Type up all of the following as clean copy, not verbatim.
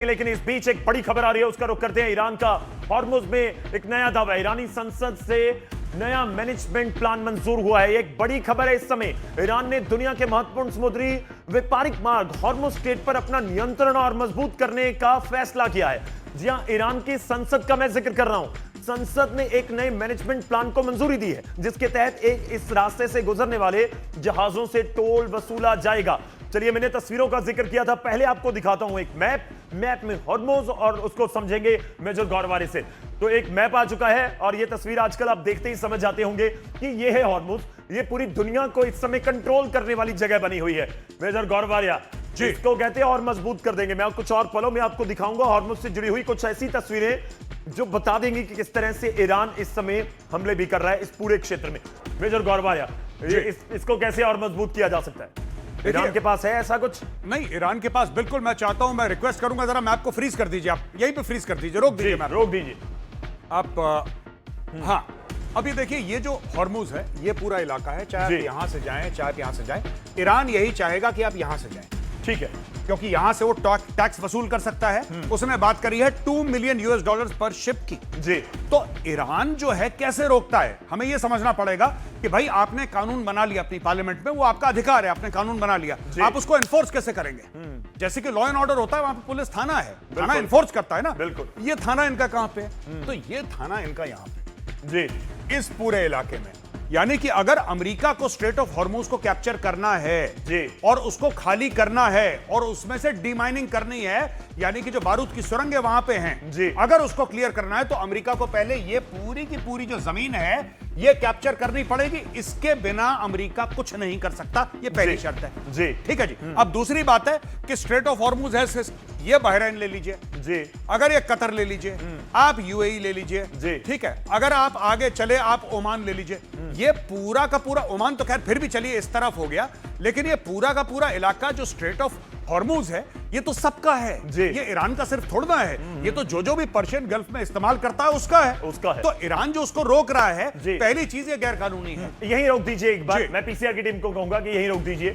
लेकिन इस बीच एक बड़ी खबर आ रही है, उसका रुख करते हैं। ईरान का हॉर्मुज में एक नया दावा। ईरानी संसद से नया मैनेजमेंट प्लान मंजूर हुआ है। एक बड़ी खबर है इस समय। ईरान ने दुनिया के महत्वपूर्ण समुद्री व्यापारिक मार्ग हॉर्मुज स्ट्रेट पर अपना नियंत्रण और मजबूत करने का फैसला किया है। जी हां, ईरान की संसद का मैं जिक्र कर रहा हूं। संसद ने एक नए मैनेजमेंट प्लान को मंजूरी दी है, जिसके तहत इस रास्ते से गुजरने वाले जहाजों से टोल वसूला जाएगा। चलिए, मैंने तस्वीरों का जिक्र किया था, पहले आपको दिखाता हूं एक मैप में हॉर्मुज, और उसको समझेंगे मेजर गौरवारी से। तो एक मैप आ चुका है और ये तस्वीर आजकल आप देखते ही समझ जाते होंगे कि ये है हॉर्मुज। ये पूरी दुनिया को इस समय कंट्रोल करने वाली जगह बनी हुई है। मेजर गौरवारिया जी, इसको कहते हैं और मजबूत कर देंगे। मैं कुछ और पलों में आपको दिखाऊंगा हॉर्मुज से जुड़ी हुई कुछ ऐसी तस्वीरें जो बता देंगी कि किस तरह से ईरान इस समय हमले भी कर रहा है इस पूरे क्षेत्र में। मेजर गौरवारिया, इसको कैसे और मजबूत किया जा सकता है? ईरान के पास है ऐसा कुछ? नहीं, ईरान के पास बिल्कुल। मैं चाहता हूं, मैं रिक्वेस्ट करूंगा, जरा मैप को फ्रीज कर दीजिए। आप यहीं पे फ्रीज कर दीजिए, रोक दीजिए मैप, रोक दीजिए आप। हाँ, अब ये देखिए, ये जो हॉर्मुज है ये पूरा इलाका है, चाहे आप यहां से जाएं चाहे आप यहां से जाएं, ईरान यही चाहेगा कि आप यहां से जाएं। ठीक है, क्योंकि यहां से वो टैक्स वसूल कर सकता है। उसने बात करी है $2 मिलियन पर शिप की। जी, तो ईरान जो है कैसे रोकता है, हमें यह समझना पड़ेगा कि भाई आपने कानून बना लिया अपनी पार्लियामेंट में, वो आपका अधिकार है, आपने कानून बना लिया, आप उसको एनफोर्स कैसे करेंगे? जैसे कि लॉ एंड ऑर्डर होता है, वहां पे पुलिस थाना है, थाना एनफोर्स करता है ना। बिल्कुल। ये थाना इनका कहां पे है? तो ये थाना इनका यहां पे जी, इस पूरे इलाके में। यानी कि अगर अमेरिका को स्ट्रेट ऑफ हॉर्मुज को कैप्चर करना है जी, और उसको खाली करना है और उसमें से डीमाइनिंग करनी है, यानी कि जो बारूद की सुरंगें वहां पे हैं जी, अगर उसको क्लियर करना है तो अमेरिका को पहले ये पूरी की पूरी जो जमीन है ये कैप्चर करनी पड़ेगी। इसके बिना अमेरिका कुछ नहीं कर सकता, ये पहली शर्त है जी। ठीक है जी। अब दूसरी बात है कि स्ट्रेट ऑफ हॉर्मुज है, ये बहरीन ले लीजिए जी, अगर ये कतर ले लीजिए, आप यूएई ले लीजिए जी, ठीक है, अगर आप आगे चले आप ओमान ले लीजिए। ये पूरा का पूरा, ओमान तो खैर फिर भी चलिए इस तरफ हो गया, लेकिन ये पूरा का पूरा इलाका जो स्ट्रेट ऑफ हॉर्मुज है ये तो सबका है जी। ये ईरान का सिर्फ थोड़ा है, ये तो जो भी पर्शियन गल्फ में इस्तेमाल करता है उसका है। तो ईरान जो उसको रोक रहा है, पहली चीज ये गैर कानूनी है। यहीं रोक दीजिए एक बार। मैं पीसीआर की टीम को कहूंगा कि यहीं रोक दीजिए।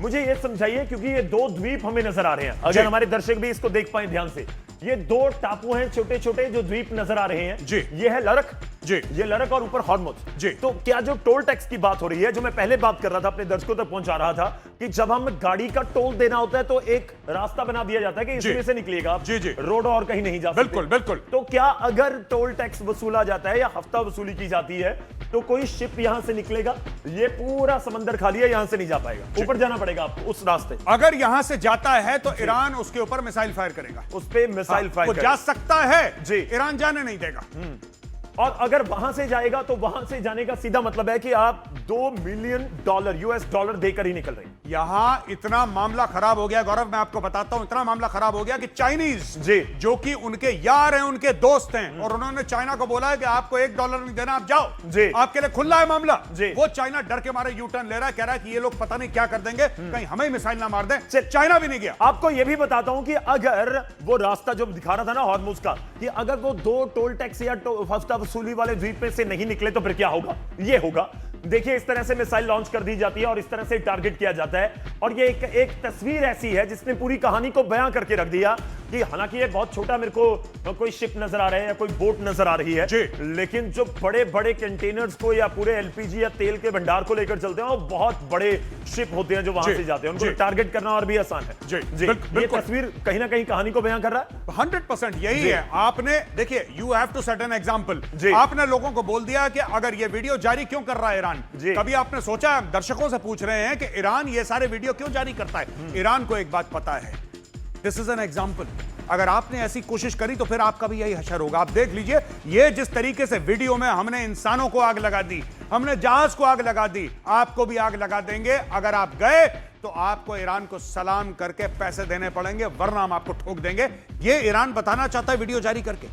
मुझे ये समझाइए, क्योंकि ये दो द्वीप हमें नजर आ रहे हैं, अगर हमारे दर्शक भी इसको देख पाए ध्यान से। ये दो टापू हैं, छोटे छोटे जो द्वीप नजर आ रहे हैं जी। ये है लरक जी, ये लरक और ऊपर हॉर्मुज जी। तो क्या जो टोल टैक्स की बात हो रही है, जो मैं पहले बात कर रहा था, अपने दर्शकों तक पहुंचा रहा था कि जब हम गाड़ी का टोल देना होता है तो एक रास्ता बना दिया जाता है कि इसमें से निकलिएगा आप, जी, जी। रोड और कहीं नहीं जा सकते। बिल्कुल बिल्कुल। तो क्या अगर टोल टैक्स वसूला जाता है या हफ्ता वसूली की जाती है तो कोई शिप यहां से निकलेगा? ये पूरा समंदर खाली है, यहां से नहीं जा पाएगा, ऊपर जाना पड़ेगा आपको उस रास्ते। अगर यहां से जाता है तो ईरान उसके ऊपर मिसाइल फायर करेगा, उस पे मिसाइल फायर वो जा सकता है जी, ईरान जाने नहीं देगा। और अगर वहां से जाएगा तो वहां से जाने का सीधा मतलब है कि आप $2 मिलियन US देकर ही निकल रहे हैं। यहां इतना मामला खराब हो गया गौरव, मैं आपको बताता हूं, इतना मामला खराब हो गया कि चाइनीज जी, जो कि उनके यार हैं, उनके दोस्त हैं, और उन्होंने चाइना को बोला है कि आपको $1 नहीं देना, आप जाओ जी, आपके लिए खुला है मामला जी। वो चाइना डर के मारे यू टर्न ले रहा है, कह रहा है कि ये लोग पता नहीं क्या कर देंगे, कहीं हमें मिसाइल ना मार दें। चाइना भी नहीं गया। आपको यह भी बताता हूं कि अगर वो रास्ता जो दिखा रहा था ना हॉर्मुज का, कि अगर वो दो टोल टैक्स या हफ्ता वसूली वाले द्वीप से नहीं निकले तो फिर क्या होगा? ये होगा, देखिए, इस तरह से मिसाइल लॉन्च कर दी जाती है और इस तरह से टारगेट किया जाता है। और ये एक तस्वीर ऐसी है जिसने पूरी कहानी को बयां करके रख दिया कि हालांकि ये बहुत छोटा, मेरे को कोई शिप नजर आ रहा है या कोई बोट नजर आ रही है, लेकिन जो बड़े बड़े कंटेनर्स को या पूरे एलपीजी या तेल के भंडार को लेकर चलते हैं, वो बहुत बड़े शिप होते हैं जो वहां से जाते हैं, उनको टारगेट करना और भी आसान है। जी, ये तस्वीर कहीं ना कहीं कहानी को बयां कर रहा है। 100% यही है। आपने देखिए, you have to set an example. आपने लोगों को बोल दिया कि अगर ये वीडियो जारी क्यों कर रहा है ईरान, कभी आपने सोचा, दर्शकों से पूछ रहे हैं कि ईरान ये सारे वीडियो क्यों जारी करता है? ईरान को एक बात पता है, दिस इज एन एग्जांपल। अगर आपने ऐसी कोशिश करी तो फिर आपका भी यही हशर होगा। आप देख लीजिए, ये जिस तरीके से वीडियो में हमने इंसानों को आग लगा दी, हमने जहाज को आग लगा दी, आपको भी आग लगा देंगे। अगर आप गए तो आपको ईरान को सलाम करके पैसे देने पड़ेंगे, वरना हम आपको ठोक देंगे। ये ईरान बताना चाहता है वीडियो जारी करके।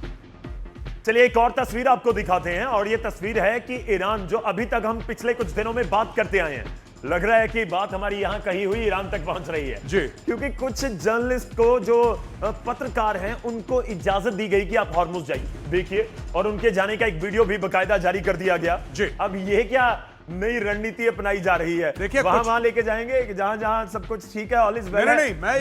चलिए, एक और तस्वीर आपको दिखाते हैं, और ये तस्वीर है कि ईरान, जो अभी तक हम पिछले कुछ दिनों में बात करते आए हैं, लग रहा है कि बात हमारी यहां कही हुई ईरान तक पहुंच रही है जी, क्योंकि कुछ जर्नलिस्ट को, जो पत्रकार हैं, उनको इजाजत दी गई कि आप हॉर्मुज जाइए, देखिए, और उनके जाने का एक वीडियो भी बकायदा जारी कर दिया गया जी। अब ये क्या नई रणनीति अपनाई जा रही है। देखिए, वहां लेके जाएंगे जहां जहां सब कुछ ठीक है, ऑल इज वेल। नहीं, मैं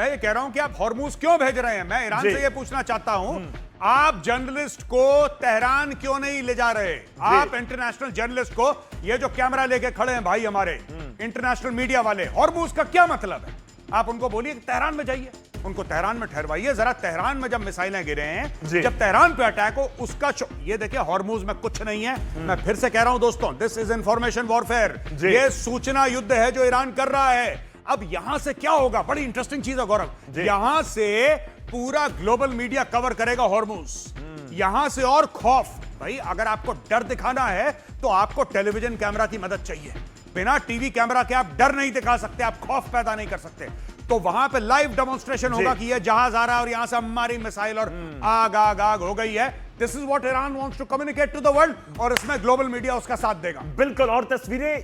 ये कह रहा हूं कि आप हॉर्मूज क्यों भेज रहे हैं। मैं ईरान से ये पूछना चाहता हूं, आप जर्नलिस्ट को तेहरान क्यों नहीं ले जा रहे? आप इंटरनेशनल जर्नलिस्ट को, ये जो कैमरा लेके खड़े हैं भाई हमारे इंटरनेशनल मीडिया वाले, हॉर्मूज का क्या मतलब है? आप उनको बोलिए कि तेहरान में जाइए, उनको तेहरान में ठहरवाइए जरा। तेहरान में जब मिसाइलें गिरे हैं, जब तेहरान पे अटैक हो, उसका ये देखिए, हॉर्मूज में कुछ नहीं है। मैं फिर से कह रहा हूं दोस्तों, दिस इज इंफॉर्मेशन वॉरफेयर। ये सूचना युद्ध है जो ईरान कर रहा है। अब यहां से क्या होगा? बड़ी इंटरेस्टिंग चीज है गौरव, यहां से पूरा ग्लोबल मीडिया कवर करेगा हॉर्मूज। यहां से और खौफ, भाई अगर आपको डर दिखाना है तो आपको टेलीविजन कैमरा की मदद चाहिए। बिना टीवी कैमरा के आप डर नहीं दिखा सकते, आप खौफ पैदा नहीं कर सकते। तो वहां पे लाइव डेमोन्स्ट्रेशन होगा कि ये जहाज आ रहा है और यहां से हमारी मिसाइल और आग आग आग हो गई है। This is what Iran wants to communicate to the world, और इसमें ग्लोबल मीडिया उसका साथ देगा। बिल्कुल, और तस्वीरें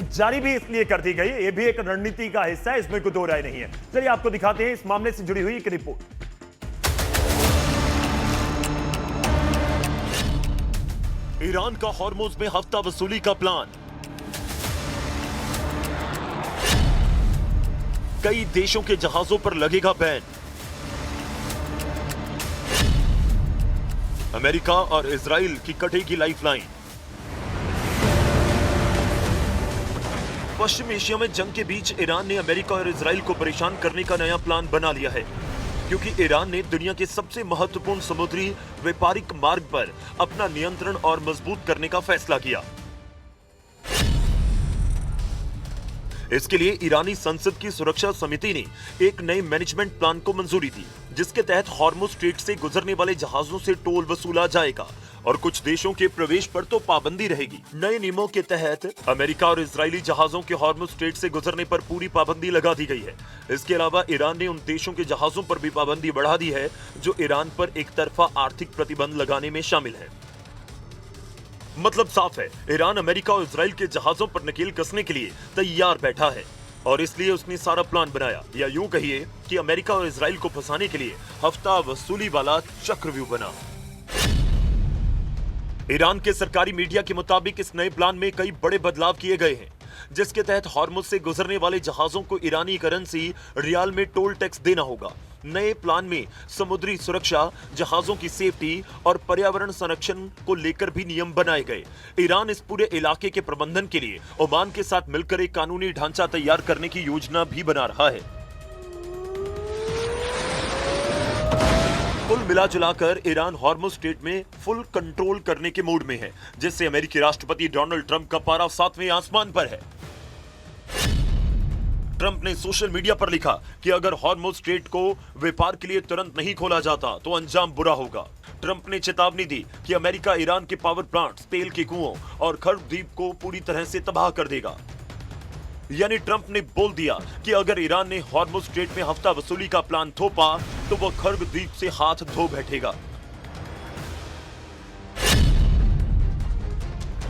जारी भी इसलिए कर दी गई, ये भी एक रणनीति का हिस्सा है, इसमें कोई दो राय नहीं है। चलिए आपको दिखाते हैं इस मामले से जुड़ी हुई एक रिपोर्ट। ईरान का हॉर्मुज में हफ्ता वसूली का प्लान। कई देशों के जहाजों पर लगेगा बैन। अमेरिका और इजराइल की कटेगी लाइफलाइन। पश्चिम एशिया में जंग के बीच ईरान ने अमेरिका और इजराइल को परेशान करने का नया प्लान बना लिया है, क्योंकि ईरान ने दुनिया के सबसे महत्वपूर्ण समुद्री व्यापारिक मार्ग पर अपना नियंत्रण और मजबूत करने का फैसला किया। इसके लिए ईरानी संसद की सुरक्षा समिति ने एक नए मैनेजमेंट प्लान को मंजूरी दी, जिसके तहत हॉर्मुज स्ट्रेट से गुजरने वाले जहाजों से टोल वसूला जाएगा और कुछ देशों के प्रवेश पर तो पाबंदी रहेगी। नए नियमों के तहत अमेरिका और इजरायली जहाजों के हॉर्मुज स्ट्रेट से गुजरने पर पूरी पाबंदी लगा दी गई है। इसके अलावा ईरान ने उन देशों के जहाजों पर भी पाबंदी बढ़ा दी है जो ईरान पर एक तरफा आर्थिक प्रतिबंध लगाने में शामिल है। मतलब साफ है, ईरान अमेरिका और इजराइल के जहाजों पर नकेल कसने के लिए तैयार बैठा है, और इसलिए उसने सारा प्लान बनाया, या यूं कहिए कि अमेरिका और इजराइल को फंसाने के लिए हफ्ता वसूली वाला चक्रव्यूह बना। ईरान के सरकारी मीडिया के मुताबिक इस नए प्लान में कई बड़े बदलाव किए गए हैं, जिसके तहत हॉर्मुज से गुजरने वाले जहाजों को ईरानी करेंसी रियाल में टोल टैक्स देना होगा। नए प्लान में समुद्री सुरक्षा, जहाजों की सेफ्टी और पर्यावरण संरक्षण को लेकर भी नियम बनाए गए। ईरान इस पूरे इलाके के प्रबंधन के लिए ओमान के साथ मिलकर एक कानूनी ढांचा तैयार करने की योजना भी बना रहा है। कुल मिलाजुलाकर ईरान हॉर्मुज स्ट्रेट में फुल कंट्रोल करने के मूड में है, जिससे अमेरिकी राष्ट्रपति डोनाल्ड ट्रंप का पारा 7वें आसमान पर है। ट्रंप ने सोशल मीडिया पर लिखा कि अगर हॉर्मुज स्ट्रेट को व्यापार के लिए तुरंत नहीं खोला जाता तो अंजाम बुरा होगा। ट्रंप ने चेतावनी दी कि अमेरिका ईरान के पावर प्लांट्स, तेल के कुओं और खर्ब द्वीप को पूरी तरह से तबाह कर देगा। यानी ट्रंप ने बोल दिया कि अगर ईरान ने हॉर्मुज स्ट्रेट में हफ्ता वसूली का प्लान थोपा तो वह खर्ब द्वीप से हाथ धो बैठेगा।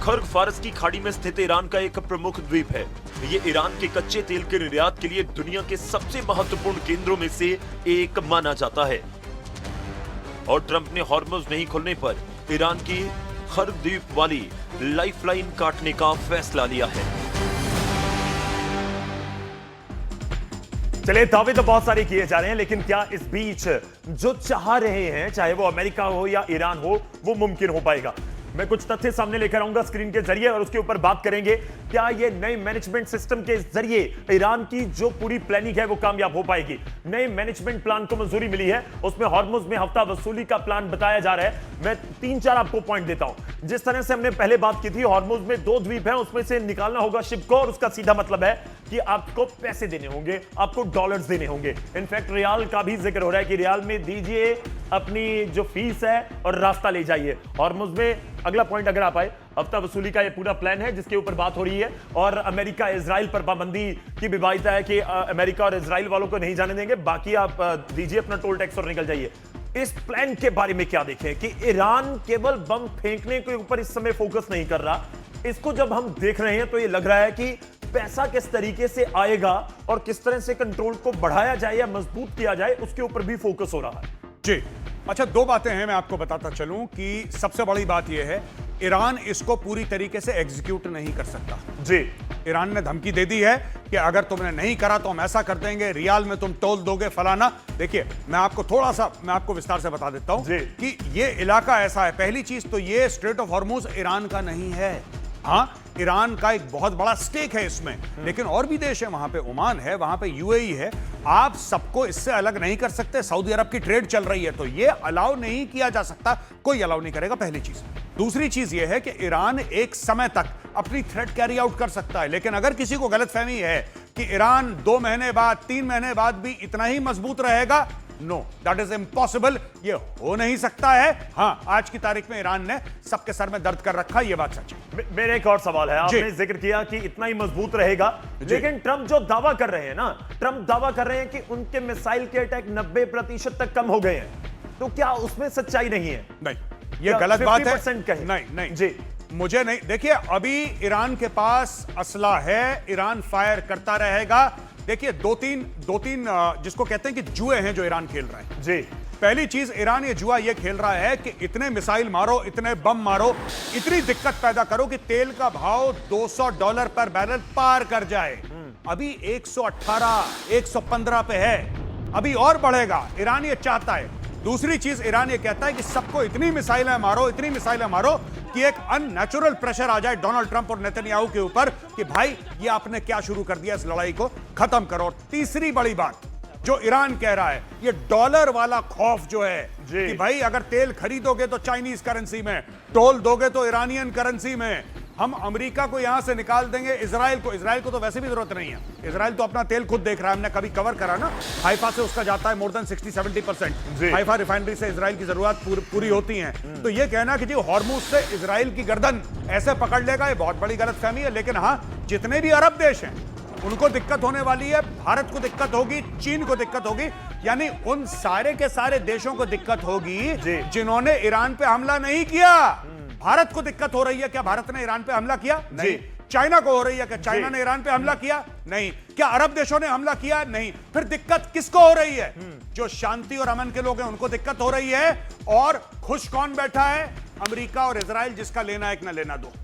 खर्ग फारस की खाड़ी में स्थित ईरान का एक प्रमुख द्वीप है। ये ईरान के कच्चे तेल के निर्यात के लिए दुनिया के सबसे महत्वपूर्ण केंद्रों में से एक माना जाता है, और ट्रंप ने हॉर्मुज नहीं खोलने पर ईरान की खर्ग द्वीप वाली लाइफलाइन काटने का फैसला लिया है। चलिए, दावे तो बहुत सारे किए जा रहे हैं, लेकिन क्या इस बीच जो चाह रहे हैं, चाहे वो अमेरिका हो या ईरान हो, वो मुमकिन हो पाएगा? मैं कुछ तथ्य सामने लेकर आऊंगा स्क्रीन के जरिए और उसके ऊपर बात करेंगे। क्या ये नए मैनेजमेंट सिस्टम के जरिए ईरान की जो पूरी प्लानिंग है वो कामयाब हो पाएगी? नए मैनेजमेंट प्लान को मंजूरी मिली है, उसमें हॉर्मुज में हफ्ता वसूली का प्लान बताया जा रहा है। मैं 3-4 आपको पॉइंट देता हूं। जिस तरह से हमने पहले बात की थी, हॉर्मुज में 2 द्वीप हैं, उसमें से निकालना होगा शिप को, और उसका सीधा मतलब है कि आपको पैसे देने होंगे, आपको डॉलर्स देने होंगे। इनफैक्ट रियाल का भी जिक्र हो रहा है कि रियाल में दीजिए अपनी जो फीस है और रास्ता ले जाइए। हॉर्मुज में अगला पॉइंट अगर आप आए, हफ्ता वसूली का ये पूरा प्लान है जिसके ऊपर बात हो रही है, और अमेरिका इजराइल पर पाबंदी की भी वायदा है कि अमेरिका और इजराइल वालों को नहीं जाने देंगे, बाकी आप दीजिए अपना टोल टैक्स और निकल जाइए। इस प्लान के बारे में क्या देखें कि ईरान केवल बम फेंकने के ऊपर इस समय फोकस नहीं कर रहा। इसको जब हम देख रहे हैं तो ये लग रहा है कि पैसा किस तरीके से आएगा और किस तरह से कंट्रोल को बढ़ाया जाए या मजबूत किया जाए, उसके ऊपर भी फोकस हो रहा है। जी, अच्छा, 2 बातें हैं मैं आपको बताता चलूं कि सबसे बड़ी बात यह है ईरान इसको पूरी तरीके से एग्जीक्यूट नहीं कर सकता। जी, ईरान ने धमकी दे दी है कि अगर तुमने नहीं करा तो हम ऐसा कर देंगे, रियाल में तुम टोल दोगे, फलाना। देखिए, मैं आपको विस्तार से बता देता हूं कि ये इलाका ऐसा है। पहली चीज तो ये स्ट्रेट ऑफ हॉर्मुज ईरान का नहीं है। हाँ, ईरान का एक बहुत बड़ा स्टेक है इसमें, लेकिन और भी देश है वहां पे। ओमान है, वहां पे यूएई है। आप सबको इससे अलग नहीं कर सकते। सऊदी अरब की ट्रेड चल रही है, तो ये अलाउ नहीं किया जा सकता, कोई अलाउ नहीं करेगा, पहली चीज। दूसरी चीज यह है कि ईरान एक समय तक अपनी थ्रेट कैरी आउट कर सकता है, लेकिन अगर किसी को गलतफहमी है कि ईरान 2 महीने बाद, 3 महीने बाद भी इतना ही मजबूत रहेगा, नो, दैट इज इम्पॉसिबल। ये हो नहीं सकता है। हाँ, आज की तारीख में ईरान ने सबके सर में दर्द कर रखा, ये बात सच है। मेरा एक और सवाल है। आपने जिक्र किया कि इतना ही मजबूत रहेगा, लेकिन ट्रंप जो दावा कर रहे हैं ना, ट्रंप दावा कर रहे हैं कि उनके मिसाइल के अटैक 90% तक कम हो गए हैं, तो क्या उसमें सच्चाई नहीं है? नहीं, ये गलत बात है। 50% कहे। नहीं जी, मुझे नहीं। देखिए, अभी ईरान के पास असला है, ईरान फायर करता रहेगा। देखिए, दो तीन जिसको कहते हैं कि जुए हैं जो ईरान खेल रहा है। जी, पहली चीज, ईरान ये जुआ ये खेल रहा है कि इतने मिसाइल मारो, इतने बम मारो, इतनी दिक्कत पैदा करो कि तेल का भाव $200 पर बैरल पार कर जाए। अभी 118, 115 पे है, अभी और बढ़ेगा। ईरान ये चाहता है। दूसरी चीज, ईरान ये कहता है कि सबको इतनी मिसाइलें मारो, इतनी मिसाइलें मारो कि एक अननेचुरल प्रेशर आ जाए डोनाल्ड ट्रंप और नेतन्याहू के ऊपर कि भाई ये आपने क्या शुरू कर दिया, इस लड़ाई को खत्म करो। और तीसरी बड़ी बात जो ईरान कह रहा है, ये डॉलर वाला खौफ जो है कि भाई अगर तेल खरीदोगे तो चाइनीज करेंसी में, टोल दोगे तो ईरानियन करेंसी में, हम अमेरिका को यहां से निकाल देंगे। इजराइल को तो वैसे भी जरूरत नहीं है। इजराइल तो अपना तेल खुद देख रहा है, हमने कभी कवर करा ना, हाइफा से उसका जाता है मोर देन 60-70%। हाइफा रिफाइनरी से इजराइल की जरूरत पूरी होती है। तो ये कहना कि जी हॉर्मुज से इजराइल की गर्दन ऐसे पकड़ लेगा, ये बहुत बड़ी गलतफहमी है। लेकिन हाँ, जितने भी अरब देश हैं उनको दिक्कत होने वाली है, भारत को दिक्कत होगी, चीन को दिक्कत होगी, यानी उन सारे के सारे देशों को दिक्कत होगी जिन्होंने ईरान पे हमला नहीं किया। भारत को दिक्कत हो रही है, क्या भारत ने ईरान पे हमला किया? नहीं। चाइना को हो रही है, क्या चाइना ने ईरान पे हमला किया? नहीं। क्या अरब देशों ने हमला किया? नहीं। फिर दिक्कत किसको हो रही है? जो शांति और अमन के लोग हैं उनको दिक्कत हो रही है। और खुश कौन बैठा है? अमेरिका और इजराइल, जिसका लेना एक ना लेना दो।